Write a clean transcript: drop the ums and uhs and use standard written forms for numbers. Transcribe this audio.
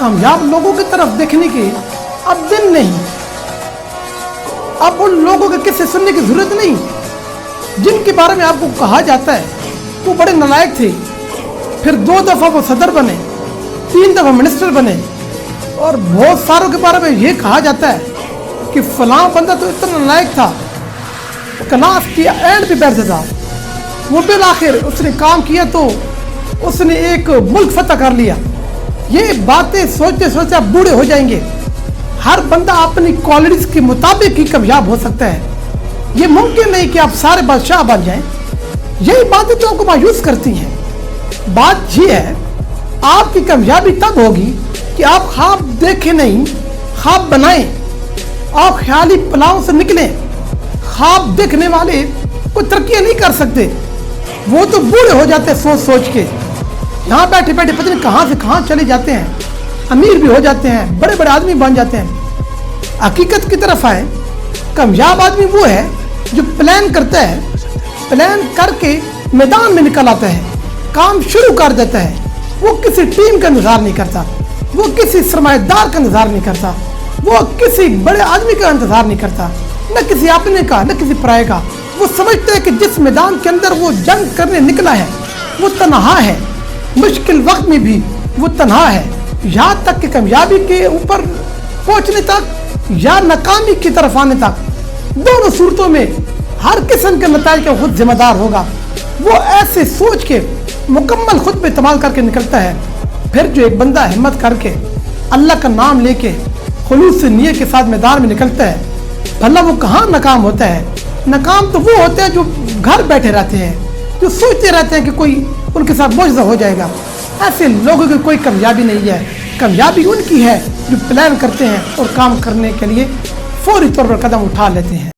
कामयाब लोगों की तरफ देखने के अब दिन नहीं, अब उन लोगों के किस्से सुनने की जरूरत नहीं जिनके बारे में आपको कहा जाता है वो बड़े नालायक थे, फिर 2 दफा वो सदर बने, 3 दफा मिनिस्टर बने, और बहुत सारों के बारे में ये कहा जाता है कि फलां बंदा तो इतना नालायक था, क्लास की एंड पे बैठता था, वो बिल आखिर उसने काम किया तो उसने एक मुल्क फतह कर लिया। ये बातें सोचते सोचते आप बूढ़े हो जाएंगे। हर बंदा अपनी क्वालिटीज के मुताबिक ही कामयाब हो सकता है। ये मुमकिन नहीं कि आप सारे बादशाह बन जाएं। यही बातें तो आपको मायूस करती हैं। बात ये है, आपकी कामयाबी तब होगी कि आप ख्वाब देखें नहीं, ख्वाब बनाएं। आप ख्याली पलाव से निकलें। ख्वाब देखने वाले कोई तरक्की नहीं कर सकते, वो तो बूढ़े हो जाते हैं सोच सोच के। यहाँ बैठे बैठे पता नहीं कहाँ से कहाँ चले जाते हैं, अमीर भी हो जाते हैं, बड़े बड़े आदमी बन जाते हैं। हकीकत की तरफ आए, कामयाब आदमी वो है जो प्लान करता है, प्लान करके मैदान में निकल आता है, काम शुरू कर देता है। वो किसी टीम का इंतजार नहीं करता, वो किसी सरमाएदार का इंतजार नहीं करता, वो किसी बड़े आदमी का इंतजार नहीं करता, न किसी अपने का न किसी पराये का। वो समझते हैं कि जिस मैदान के अंदर वो जंग करने निकला है वो तन्हा है, मुश्किल वक्त में भी वो तन्हा है। यहाँ तक कि कामयाबी के ऊपर पहुंचने तक या नाकामी की तरफ आने तक, दोनों सूरतों में हर किस्म के नतीजे का खुद जिम्मेदार होगा। वो ऐसे सोच के मुकम्मल खुद पे इस्तेमाल करके निकलता है। फिर जो एक बंदा हिम्मत करके अल्लाह का नाम लेके खुलूस से नियत के साथ मैदान में निकलता है, भला वो कहाँ नाकाम होता है? नाकाम तो वो होते हैं जो घर बैठे रहते हैं, जो सोचते रहते हैं कि कोई उनके साथ मुआवजा हो जाएगा। ऐसे लोगों की कोई कामयाबी नहीं है। कामयाबी उनकी है जो प्लान करते हैं और काम करने के लिए फौरी तौर पर कदम उठा लेते हैं।